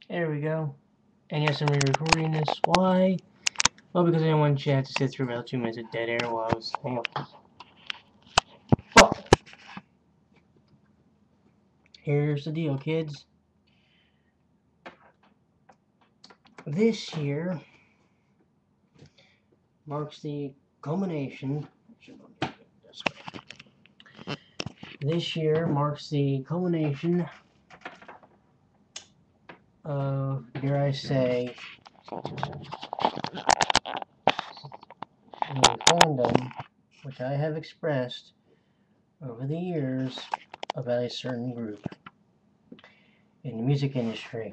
There we go. And yes, I'm re-recording this. Why? Well, because I didn't want you to have to sit through about 2 minutes of dead air while I was hanging up. Well, here's the deal, kids. This year marks the culmination. This year marks the culmination of, dare I say, the fandom which I have expressed over the years about a certain group in the music industry.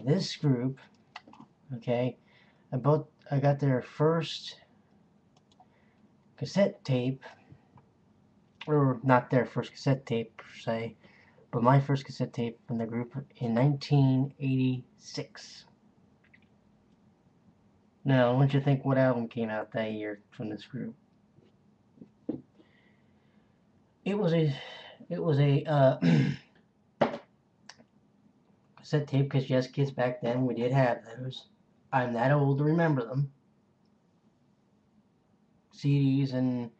This group, okay, I got their first cassette tape, or not their first cassette tape per se, but my first cassette tape from the group in 1986. Now, I want you to think what album came out that year from this group. It was a cassette tape, because yes, kids, back then we did have those. I'm that old to remember them. CDs and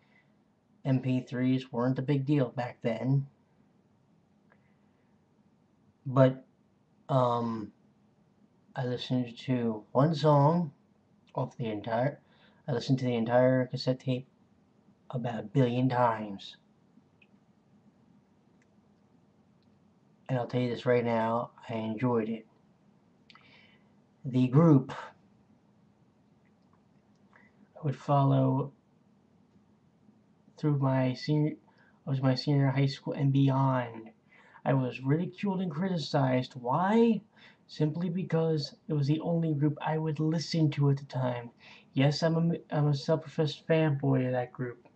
MP3s weren't a big deal back then. But I listened to one song off the entire. I listened to the entire cassette tape about 1 billion times. And I'll tell you this right now, I enjoyed it. The group I would follow through my senior high school and beyond. I was ridiculed and criticized. Why? Simply because it was the only group I would listen to at the time. Yes, I'm a self-professed fanboy of that group.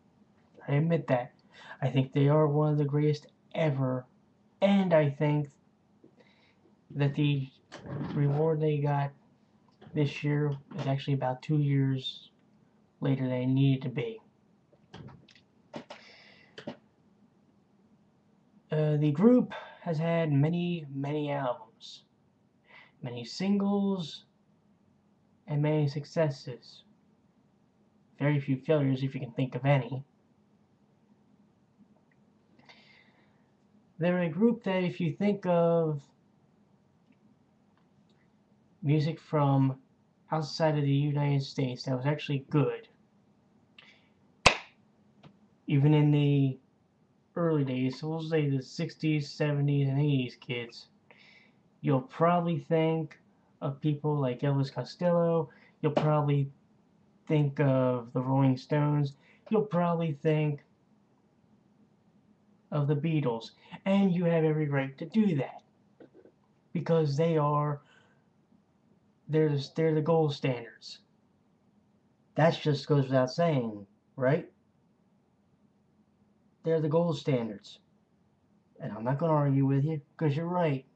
I admit that. I think they are one of the greatest ever, and I think that the reward they got this year is actually about 2 years later than it needed to be. The group has had many albums, many singles, and many successes. Very few failures, if you can think of any. They're a group that, if you think of music from outside of the United States, that was actually good. Even in the early days, so we'll say the 60s, 70s, and 80s kids, you'll probably think of people like Elvis Costello. You'll probably think of the Rolling Stones. You'll probably think of the Beatles. And you have every right to do that, because they're the gold standards. That just goes without saying, right? They're the gold standards. And I'm not going to argue with you, because you're right.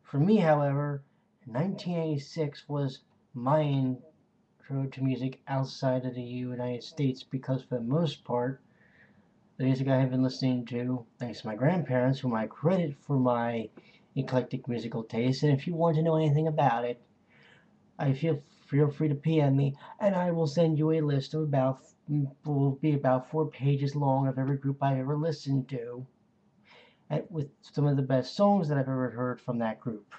For me, however, 1986 was my intro to music outside of the United States, because for the most part, the music I have been listening to, thanks to my grandparents, whom I credit for my eclectic musical taste. And if you want to know anything about it, I feel free to PM me, and I will send you a list of will be about 4 pages long of every group I've ever listened to, with some of the best songs that I've ever heard from that group.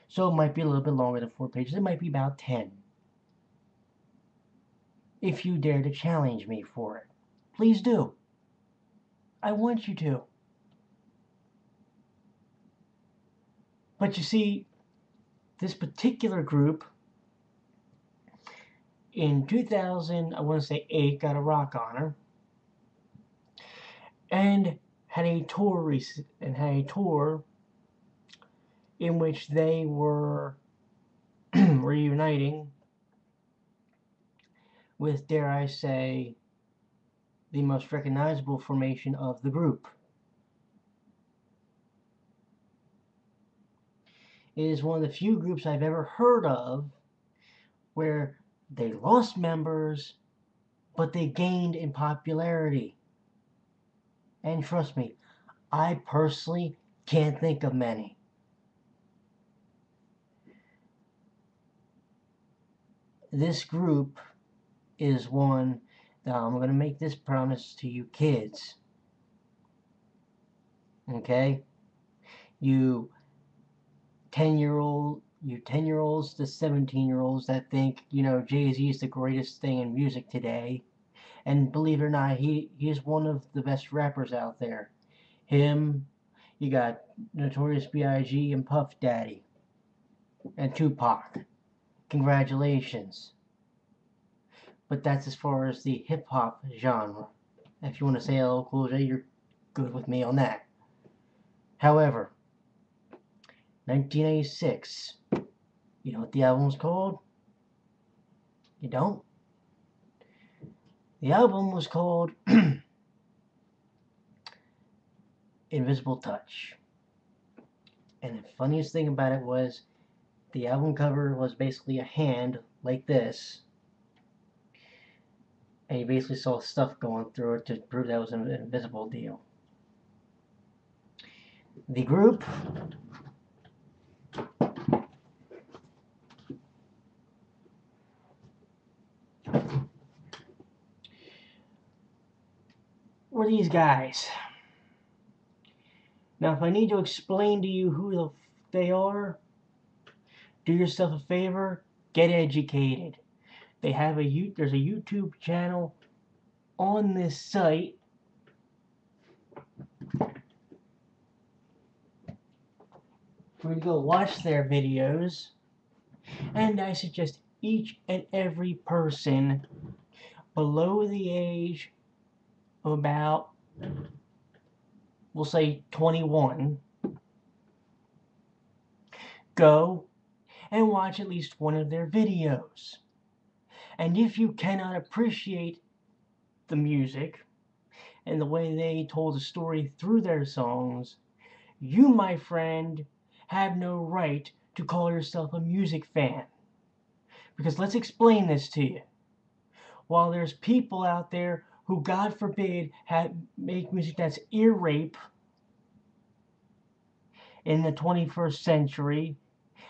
So it might be a little bit longer than 4 pages. It might be about 10. If you dare to challenge me for it, please do. I want you to. But you see, this particular group in 2000, I want to say 8, got a rock honor, and had a tour in which they were reuniting with, dare I say, the most recognizable formation of the group. It is one of the few groups I've ever heard of where they lost members, but they gained in popularity. And trust me, I personally can't think of many. This group is one that I'm going to make this promise to you kids. Okay? You 10-year-olds to 17-year-olds that think, Jay-Z is the greatest thing in music today. And believe it or not, he is one of the best rappers out there. Him, you got Notorious B.I.G. and Puff Daddy. And Tupac. Congratulations. But that's as far as the hip-hop genre. If you want to say LL Cool J, you're good with me on that. However, 1986. You know what the album was called? You don't? The album was called Invisible Touch. And the funniest thing about it was the album cover was basically a hand like this. And you basically saw stuff going through it to prove that was an invisible deal. The group were these guys. Now, if I need to explain to you who they are, do yourself a favor, get educated. There's a YouTube channel on this site for you to go watch their videos, and I suggest each and every person below the age of about, we'll say 21, go and watch at least one of their videos. And if you cannot appreciate the music and the way they told the story through their songs, you, my friend, have no right to call yourself a music fan. Because let's explain this to you. While there's people out there who, God forbid, make music that's ear rape in the 21st century,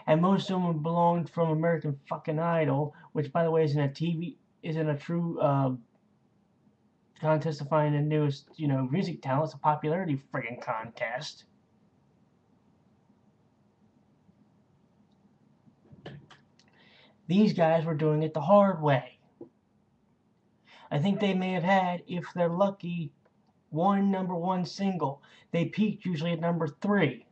and most of them belonged from American fucking Idol, which, by the way, isn't a true contest to find the newest, music talent. It's a popularity friggin' contest. These guys were doing it the hard way. I think they may have had, if they're lucky, one number one single. They peaked usually at number 3.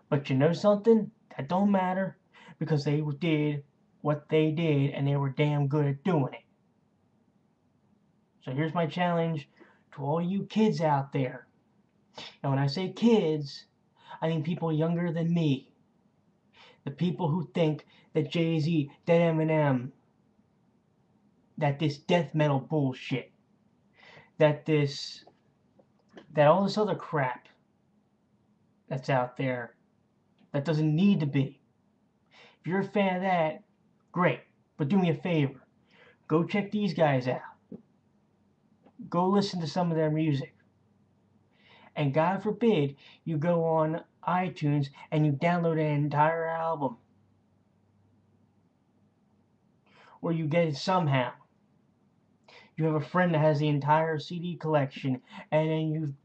But you know something? That don't matter, because they did what they did, and they were damn good at doing it. So here's my challenge to all you kids out there. And when I say kids, I mean people younger than me. The people who think that Jay-Z, that Eminem, that this death metal bullshit, that all this other crap that's out there that doesn't need to be. If you're a fan of that, great. But do me a favor. Go check these guys out. Go listen to some of their music. And God forbid you go on iTunes and you download an entire album. Or you get it somehow. You have a friend that has the entire CD collection, and then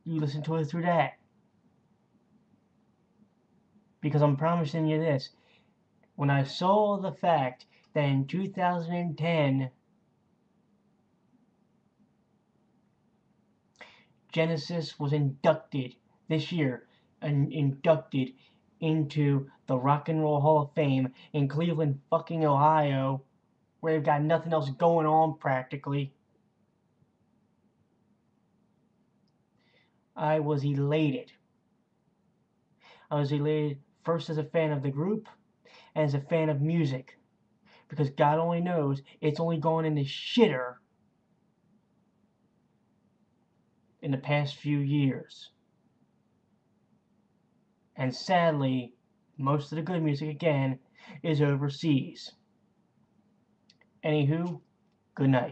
you listen to it through that. Because I'm promising you this. When I saw the fact that in 2010, Genesis was inducted this year, inducted into the Rock and Roll Hall of Fame in Cleveland, fucking Ohio, where they've got nothing else going on practically, I was elated. I was elated first as a fan of the group and as a fan of music, because God only knows it's only gone in the shitter in the past few years. And sadly, most of the good music, again, is overseas. Anywho, good night.